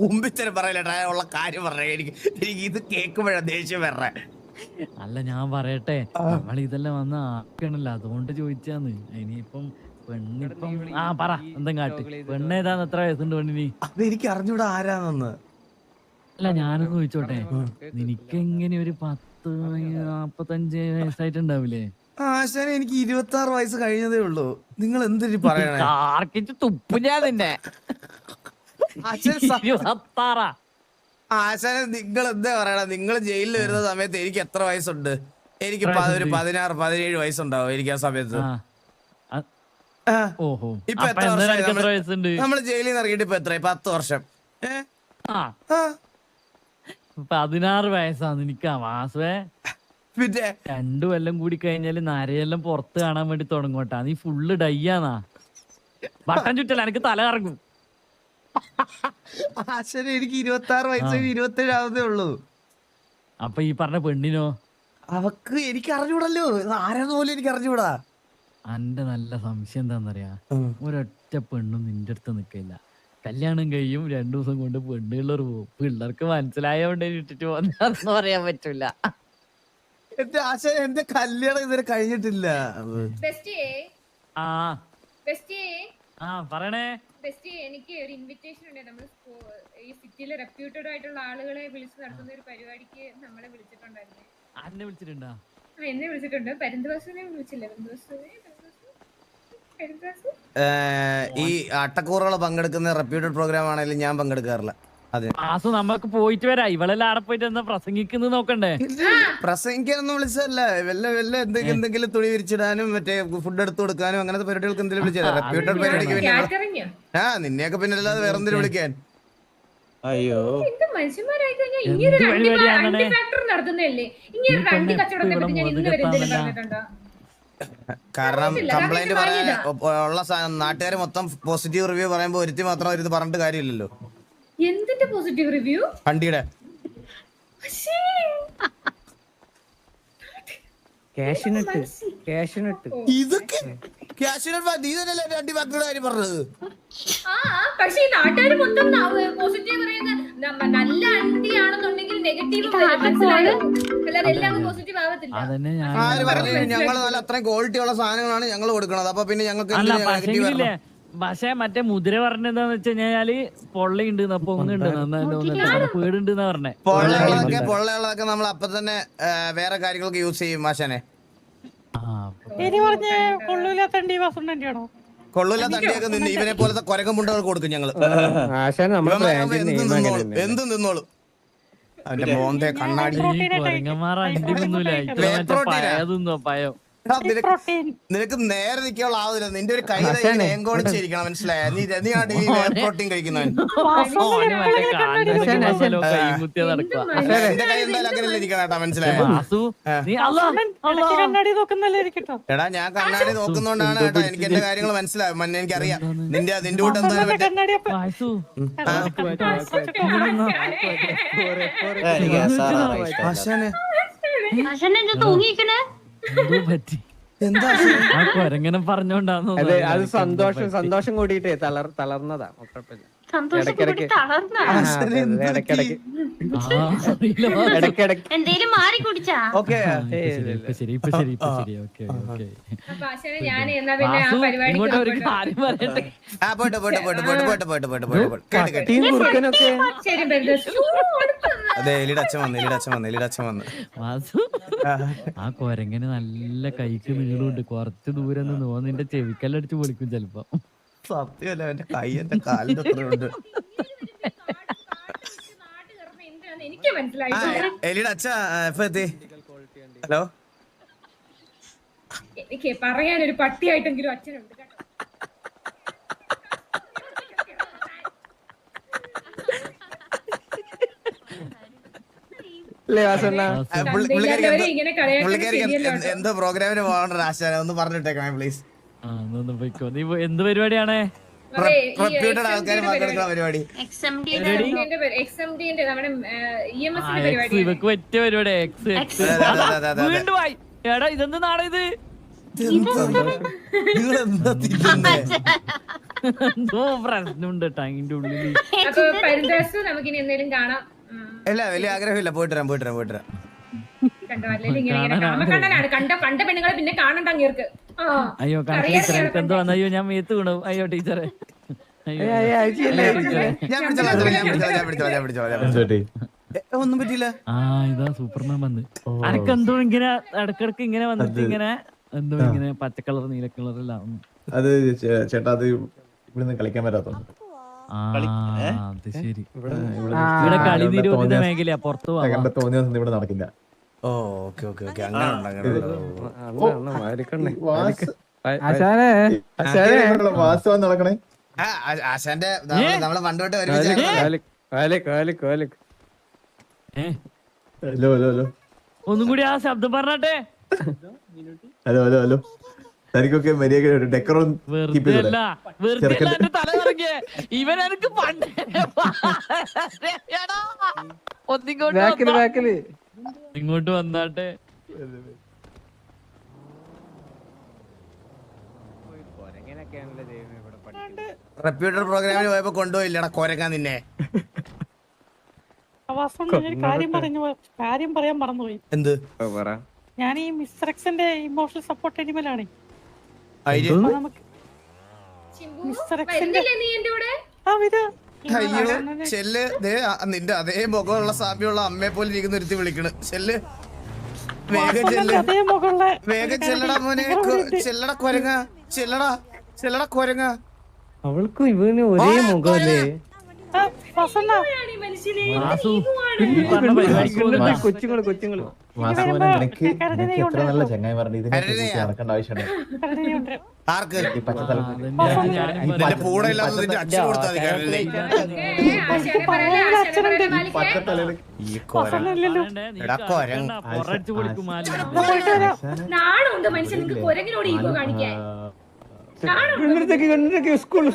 മുമ്പിച്ചരം പറയലേ ഉള്ള കാര്യം പറഞ്ഞ എനിക്ക് ഇത് കേൾക്കുമ്പോഴാ ദേഷ്യം വരണേ. അല്ല, ഞാൻ പറയട്ടെ, നമ്മൾ ഇതെല്ലാം വന്ന് ആക്കണല്ലോ, അതുകൊണ്ട് ചോദിച്ചാന്ന്. ഇനിയിപ്പം പെണ്ണിപ്പം പറ എന്തും കാട്ട്. പെണ്ണേതാന്ന്? എത്ര വയസ്സുണ്ട് പെണ്ണിന്? അതെനിക്ക് അറിഞ്ഞൂടാ ആരാന്നെന്ന്. അല്ല, ഞാനൊന്ന് ചോദിച്ചോട്ടെ, നിനക്ക് എങ്ങനെ ഒരു 40-45 വയസ്സായിട്ടുണ്ടാവില്ലേ? ആശാനെ, എനിക്ക് 26 വയസ്സ് കഴിഞ്ഞതേ ഉള്ളൂ. നിങ്ങൾ എന്തിനു പറയണേ? തുപ്പു ഞാൻ നിന്നെ. ആശാനെ, നിങ്ങൾ എന്താ പറയണ? നിങ്ങൾ ജയിലിൽ വരുന്ന സമയത്ത് എനിക്ക് എത്ര വയസ്സുണ്ട്? എനിക്ക് ഒരു 16-17 വയസ്സുണ്ടാവും എനിക്ക് ആ സമയത്ത്. ഇപ്പൊ എത്ര വർഷം നമ്മള് ജയിലിൽ നിന്ന് ഇറങ്ങിയിട്ട്? ഇപ്പൊ എത്ര? 10 വർഷം. 16 വയസ്സാണ് നിനക്ക് വാസുവേ. പിന്നെ 2 കൊല്ലം കൂടി കഴിഞ്ഞാല് നരയെല്ലാം പുറത്ത് കാണാൻ വേണ്ടി തുടങ്ങോട്ടാ. നീ ഫുള്ള് ഡയ്യാന്നാ. ബട്ടൻ ചുറ്റല്ല, എനിക്ക് തല കറങ്ങും. ആശാനെ, എനിക്ക് 26 വയസ്സ് 27 ആവുന്നേ ഉള്ളൂ. അപ്പൊ ഈ പറഞ്ഞ പെണ്ണിനോ? അവക്ക് എനിക്ക് അറിഞ്ഞൂടല്ലോ, ആരാന്ന് പോലും എനിക്ക് അറിഞ്ഞൂടാ. എന്റെ നല്ല സംശയം എന്താന്നറിയാ, ഒരൊറ്റ പെണ്ണും നിന്റെ അടുത്ത് നിക്കില്ല. കല്യാണം കഴിയും, 2 ദിവസം കൊണ്ട് പെണ്ണുള്ളവർ പോകും. പിള്ളേർക്ക് മനസ്സിലായോണ്ട് ഇട്ടിട്ട് പോന്ന് പറയാൻ പറ്റൂല. എന്റെ ആശാനെ, എന്റെ കല്യാണം ഇതുവരെ കഴിഞ്ഞിട്ടില്ല. പറയണേ. എനിക്ക് ഒരു ഇൻവിറ്റേഷൻ ഉണ്ട്. നമ്മൾ ഈ സിറ്റിയിലെ റെപ്യൂട്ടഡ് ആയിട്ടുള്ള ആളുകളെ വിളിച്ച് നടത്തുന്ന ഒരു പരിപാടിക്ക് നമ്മളെ വിളിച്ചിട്ടുണ്ടായിരുന്നു. എന്നെ വിളിച്ചിട്ടുണ്ടോ? എന്നെ വിളിച്ചിട്ടുണ്ട്. പരിന്തവാസിനെ വിളിച്ചില്ല. ഈ അട്ടക്കൂറുകൾ പങ്കെടുക്കുന്ന റെപ്യൂട്ടഡ് പ്രോഗ്രാം ആണെങ്കിലും ഞാൻ പങ്കെടുക്കാറില്ല. ആസു, നമുക്ക് പോയിട്ട് വരാം. ഇവളെല്ലാം ആടെ പോയിട്ട് എന്താ പ്രസംഗിക്കുന്നത് നോക്കണ്ടേ? പ്രസംഗിക്കാനൊന്നും വിളിച്ചതല്ല. വല്ല എന്തെങ്കിലും തുണി വിരിച്ചിടാനും മറ്റേ ഫുഡ് എടുത്തു കൊടുക്കാനും അങ്ങനത്തെ പരിപാടികൾക്ക് എന്തെങ്കിലും വിളിച്ചത്. റെപ്യൂട്ടഡ് പരിപാടിക്ക് പിന്നെ നിന്നെയൊക്കെ പിന്നെ അല്ലാതെ വേറെ എന്തെങ്കിലും വിളിക്കാൻ? അയ്യോ, മനുഷ്യന്മാരായി കഴിഞ്ഞാൽ നടത്തുന്നതല്ലേ. ഇങ്ങനെ ഒരു വണ്ടി കച്ചവടത്തെ പറ്റി ഞാൻ ഇന്ന് വരെ എന്തെങ്കിലും പറഞ്ഞിട്ടുണ്ടോ? കാരണം കംപ്ലൈന്റ് പറയാൻ ഉള്ള നാട്ടുകാർ മൊത്തം പോസിറ്റീവ് റിവ്യൂ പറയുമ്പോ ഒരുത്തി മാത്രം ഒരു പറഞ്ഞിട്ട് കാര്യമില്ലല്ലോ. എന്തിന്റെ പോസിറ്റീവ് റിവ്യൂ? വണ്ടിയുടെ ഇതൊക്കെ പറഞ്ഞത്. പക്ഷെ ഈ നാട്ടുകാർ മൊത്തം പോസിറ്റീവ് പറയുന്ന നല്ല അണ്ടിയാണെന്നുണ്ടെങ്കിൽ നെഗറ്റീവ് അല്ലാതെ എല്ലാം പോസിറ്റീവ് ആവത്തില്ല. ആര് പറഞ്ഞു? ഞങ്ങൾ നല്ല അത്രയും ക്വാളിറ്റി ഉള്ള സാധനങ്ങളാണ് ഞങ്ങൾ കൊടുക്കുന്നത്. അപ്പൊ പിന്നെ ഞങ്ങൾക്ക് പക്ഷെ മറ്റേ മുദ്ര പറഞ്ഞെന്താന്ന് വെച്ച് കഴിഞ്ഞാല് പൊള്ളയുണ്ട് പൊങ്ങുണ്ട് വീടുണ്ട് പറഞ്ഞേ. പൊള്ളയുള്ളതൊക്കെ നമ്മൾ അപ്പൊ തന്നെ വേറെ കാര്യങ്ങൾക്ക് യൂസ് ചെയ്യും മാഷനെ. കൊള്ളൂല തണ്ടിയൊക്കെ നിന്ന് ഇവനെ പോലത്തെ കൊരകം മുണ്ടകൾ കൊടുക്കും ഞങ്ങള്. എന്തും നിന്നോളും. അവന്റെ മോന്തെ കണ്ണാടി പയോ നിനക്ക് നേരെ നിൽക്കാനുള്ള ആവുന്നില്ല. നിന്റെ ഒരു കൈ ഏങ്കോണിച്ചിരിക്കണം, മനസ്സിലായ? നീ പ്രോട്ടീൻ കഴിക്കുന്നവൻ. എന്റെ കൈ എന്തായാലും അങ്ങനെയല്ല ഇരിക്കണം കേട്ടാ, മനസ്സിലായ? എടാ ഞാൻ കണ്ണാടി നോക്കുന്നോണ്ടാണ് കേട്ടാ എനിക്ക് എന്റെ കാര്യങ്ങൾ മനസ്സിലാവും. എനിക്കറിയാം നിന്റെ കൂട്ട് എന്തായാലും എന്താ കൊരങ്ങനെ പറഞ്ഞോണ്ടാന്ന്. അത് സന്തോഷം കൂടിയിട്ടേ തളർന്നതാ. എന്തേലും മാറി കുടിച്ചാ ആ കൊരങ്ങനെ നല്ല കൈക്ക് നീളുണ്ട്. കുറച്ച് ദൂരം നിന്ന് നിന്റെ ചെവിക്കല്ലടിച്ച് പൊളിക്കും ചെലപ്പോ. സത്യമല്ല, എന്റെ കൈ എന്റെ കാലിന്റെ അത്രയുണ്ട്. എനിക്ക് മനസ്സിലായിട്ടില്ല. എലിയുടെ അച്ഛ എപ്പോ എത്തി? ഹലോ, എനിക്ക് പറയാനൊരു പട്ടിയായിട്ടെങ്കിലും അച്ഛനുണ്ട്. എന്തോ പ്രോഗ്രാമിന് പോകണ്ട ആശാന, ഒന്ന് പറഞ്ഞിട്ടേക്കാം പ്ലീസ്. നീ എന്ത് പരിപാടിയാണേ? ആൾക്കാർ പങ്കെടുക്കുന്ന പരിപാടി. ഇവക്ക് പറ്റിയ പരിപാടി. വീണ്ടും ആയി. എടാ ഇതെന്ത് നാടാ ഇത്? എന്തോ പ്രശ്നമുണ്ട് അതിന്റെ ഉള്ളില്. നമുക്കിനി എന്തെങ്കിലും കാണാം. ഇല്ല, വലിയ ആഗ്രഹമില്ല. പോയിട്ട് വരാം. കണ്ട പെണ്ണുങ്ങളെ പിന്നെ കാണണ്ട അങ്ങേർക്ക്. അയ്യോ എന്തോ അയ്യോ ഞാൻ മേത്ത് വീണു. അയ്യോ ടീച്ചറെ, ഒന്നും പറ്റില്ല. ഇതാ സൂപ്പർമാൻ വന്ന്. അനക്കെന്തോ ഇങ്ങനെ ഇടക്കിടക്ക് ഇങ്ങനെ വന്നിട്ട് ഇങ്ങനെ എന്തോ ഇങ്ങനെ പച്ച കളർ നീല കളറെല്ലാം. അത് ചേട്ടാ അത് ഇവിടുന്ന് കളിക്കാൻ പറ്റാത്തോണ്ട്. അത് ശരി. ഇവിടെ കളി നിരോധിത മേഖലയാ, പുറത്തു പോകാൻ തോന്നിയ ഇവിടെ നടക്കില്ല. വാസ്തവം നടക്കണേ. ആശാന്റെ നമ്മള് പണ്ടോട്ട് ഹലോ ഒന്നും കൂടി ആ ശബ്ദം പറഞ്ഞാട്ടെ. ഹലോ തനിക്കൊക്കെ മര്യാദ ഡെക്കറോൺ തല കറങ്ങിയ ഇവൻ എനിക്ക് പണ്ട് ഇങ്ങോട്ട് വന്നാട്ടെ. റെപ്യൂട്ടർ പ്രോഗ്രാമിന് പോയപ്പോ കൊണ്ടുപോയില്ലടാ കൊരക്കാൻ നിന്നെ. കാര്യം പറയാൻ മറന്നുപോയി. എന്ത്? ഞാൻ ഈ മിസ്റ്റർ എക്സിന്റെ ഇമോഷണൽ സപ്പോർട്ട് അനിമലാണ്. നിന്റെ അതേ മുഖമുള്ള സാമ്യമുള്ള അമ്മയെ പോലെ ഇരിക്കുന്ന ഒരുത്തി വിളിക്കണ്. ചെല്ല്, വേഗം ചെല്ലടാ മോനെ. ചെല്ലടാ കൊരങ്ങ. അവൾക്കും ഇവന് ഒരേ മുഖമല്ലേ? ഈഗോയാണ് ഈ മനുഷ്യന്. വാസു, ഈഗോയാണ്. ഈ പറഞ്ഞ പരിപാടിക്ക് പോകുന്നുണ്ടോ? കൊച്ചുങ്ങള് വാസുവിനെ നിനക്ക് എത്ര നല്ല ചങ്ങായി പറഞ്ഞു ഇതിനെ നടക്കേണ്ട ആവശ്യമുണ്ട് ആർക്ക് ഈ പച്ചത്തല നിന്റെ പൂടെ ഇല്ലാതെ നിന്റെ അച്ഛൻ കൊടുത്താൽ മതി കരളിനെ. ആശാനെ പറയല്ലേ, ആശാനെ പറയല്ലേ മാലിക്കേ. പച്ചത്തലയില് ഈ കൊരങ്ങ് പറയണ്ടേ, നീ എടാ, കൊരങ്ങ്. പൊറടിച്ച് കൊടുക്കും മാലി. നാണമുണ്ട് മനുഷ്യൻ നിങ്ങക്ക് കുരങ്ങിനോട് ഈഗോ കാണിക്കാൻ. സ്കൂള്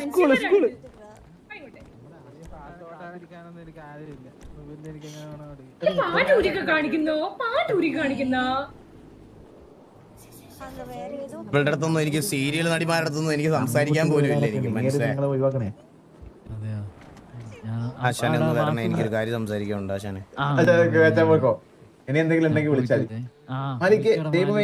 പാട്ടൂരിയൊക്കെ കാണിക്കുന്നോ? പാട്ടൂരി കാണിക്കുന്നോ? ഇവളുടെ അടുത്തൊന്നും എനിക്ക് സീരിയൽ നടിമാരുടെ അടുത്തൊന്നും എനിക്ക് സംസാരിക്കാൻ പോലും ഇല്ല. എനിക്ക് മനസ്സിലായി. നിങ്ങളെ ഒഴിവാക്കണേ. ആശാനെ ഒന്ന് വരണേ, എനിക്കൊരു കാര്യം സംസാരിക്കാനുണ്ട് ആശാനെ. അച്ഛാ പോയിക്കോ. ഇനി എന്തെങ്കിലും ഉണ്ടെങ്കിൽ വിളിച്ചാൽ ആ, മാലിക്ക് ദൈവമേ